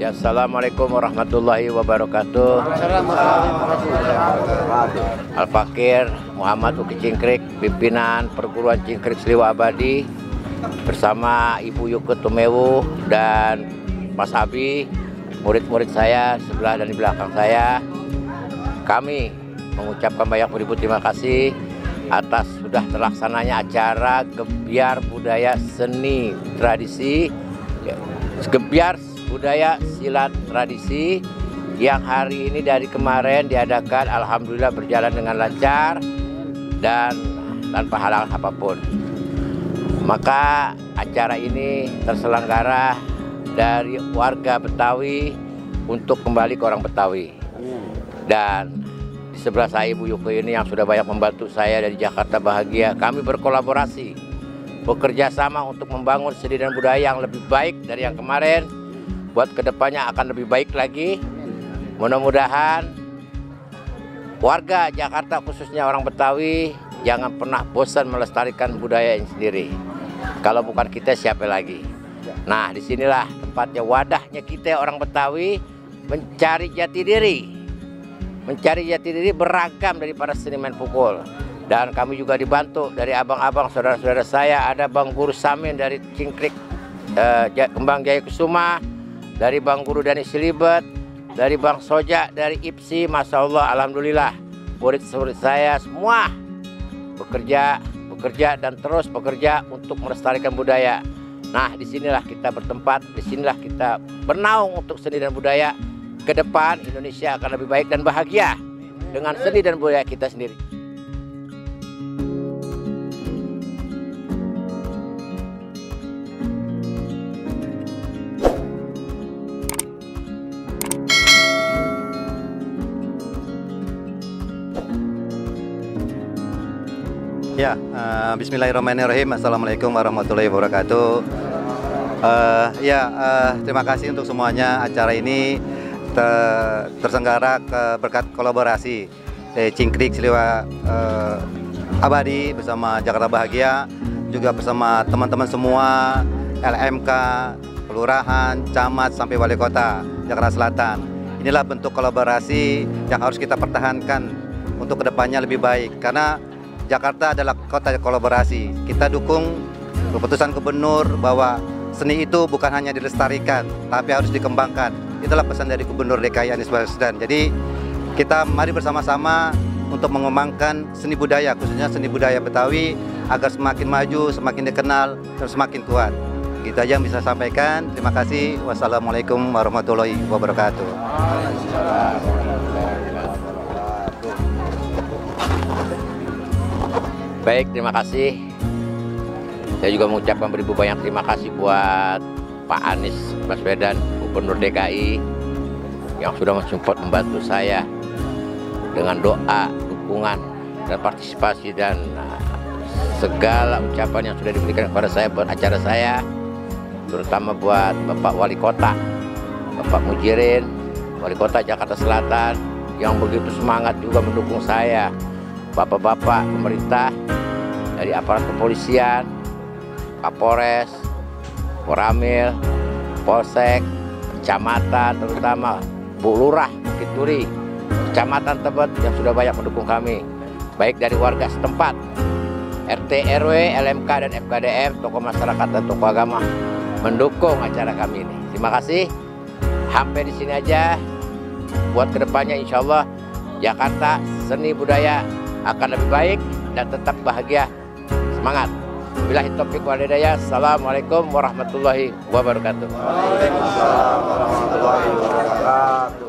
Ya, assalamualaikum warahmatullahi wabarakatuh. Al-Fakir Muhammad Uki Cingkrik, pimpinan perguruan Cingkrik Sliwa Abadi, bersama Ibu Yuke Tumewu dan Mas Abi, murid-murid saya sebelah dan di belakang saya. Kami mengucapkan banyak beribu terima kasih atas sudah terlaksananya acara Gebyar Budaya Seni Tradisi, Gebyar Budaya Silat Tradisi yang hari ini dari kemarin diadakan, alhamdulillah berjalan dengan lancar dan tanpa halangan apapun. Maka acara ini terselenggara dari warga Betawi untuk kembali ke orang Betawi. Dan di sebelah saya Ibu Yuke ini yang sudah banyak membantu saya dari Jakarta Bahagia. Kami berkolaborasi, bekerja sama untuk membangun seni dan budaya yang lebih baik dari yang kemarin. Buat kedepannya akan lebih baik lagi. Mudah-mudahan warga Jakarta khususnya orang Betawi jangan pernah bosan melestarikan budaya ini sendiri. Kalau bukan kita siapa lagi? Nah, disinilah tempatnya, wadahnya kita orang Betawi mencari jati diri. Mencari jati diri beragam dari para seniman pukul. Dan kami juga dibantu dari abang-abang saudara-saudara saya. Ada Bang Guru Samin dari Cingkrik Kembang Jaya Kusuma, dari Bang Guru Dani Silibet, dari Bang Soja dari IPSI. Masya Allah, alhamdulillah murid-murid saya semua bekerja dan terus bekerja untuk melestarikan budaya. Nah, disinilah kita bertempat, disinilah kita bernaung untuk seni dan budaya. Ke depan Indonesia akan lebih baik dan bahagia dengan seni dan budaya kita sendiri. Ya, bismillahirrahmanirrahim. Assalamualaikum warahmatullahi wabarakatuh. Terima kasih untuk semuanya. Acara ini terselenggara berkat kolaborasi Cingkrik Sliwa Abadi bersama Jakarta Bahagia, juga bersama teman-teman semua LMK, kelurahan, camat sampai wali kota Jakarta Selatan. Inilah bentuk kolaborasi yang harus kita pertahankan untuk kedepannya lebih baik, karena Jakarta adalah kota kolaborasi. Kita dukung keputusan gubernur bahwa seni itu bukan hanya dilestarikan, tapi harus dikembangkan. Itulah pesan dari Gubernur DKI Anies Baswedan. Jadi kita mari bersama-sama untuk mengembangkan seni budaya, khususnya seni budaya Betawi, agar semakin maju, semakin dikenal, dan semakin kuat. Gitu aja yang bisa saya sampaikan. Terima kasih. Wassalamualaikum warahmatullahi wabarakatuh. Baik, terima kasih. Saya juga mengucapkan beribu banyak terima kasih buat Pak Anies Baswedan, Gubernur DKI, yang sudah mensupport membantu saya dengan doa, dukungan, dan partisipasi, dan segala ucapan yang sudah diberikan kepada saya buat acara saya, terutama buat Bapak Wali Kota, Bapak Mujirin, Wali Kota Jakarta Selatan, yang begitu semangat juga mendukung saya, Bapak-bapak pemerintah dari aparat kepolisian, Kapolres, Koramil, Polsek, kecamatan, terutama Bu Lurah Bukit Duri, Kecamatan Tebet yang sudah banyak mendukung kami, baik dari warga setempat, RT, RW, LMK, dan FKDM, tokoh masyarakat dan tokoh agama mendukung acara kami ini. Terima kasih. Sampai di sini aja. Buat kedepannya insya Allah Jakarta seni budaya akan lebih baik dan tetap bahagia. Semangat. Billahi taufiq wal hidayah. Assalamualaikum warahmatullahi wabarakatuh. Waalaikumsalam warahmatullahi wabarakatuh.